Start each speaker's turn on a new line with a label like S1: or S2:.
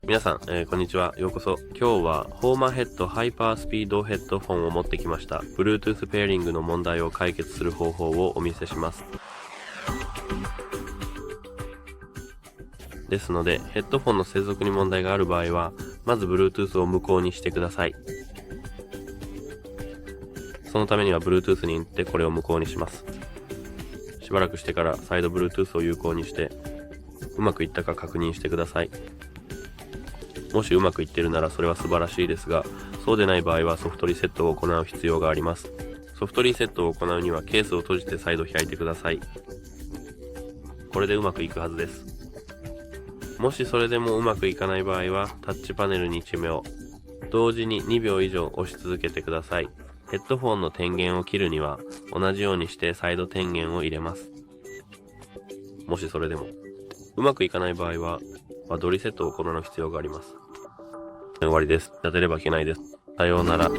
S1: 皆さん、こんにちは。ようこそ。今日はホーマーヘッドハイパースピードヘッドフォンを持ってきました。Bluetooth ペアリングの問題を解決する方法をお見せします。ですので、ヘッドフォンの接続に問題がある場合は、まず Bluetooth を無効にしてください。そのためには Bluetooth に行ってこれを無効にします。しばらくしてから再度 Bluetooth を有効にして、うまくいったか確認してください。もしうまくいっているならそれは素晴らしいですが、そうでない場合はソフトリセットを行う必要があります。ソフトリセットを行うにはケースを閉じて再度開いてください。これでうまくいくはずです。もしそれでもうまくいかない場合は、タッチパネルに1秒、同時に2秒以上押し続けてください。ヘッドフォンの電源を切るには、同じようにして再度電源を入れます。もしそれでもうまくいかない場合は、ワードリセットを行う必要があります。終わりです。やってればいけないです。さようなら。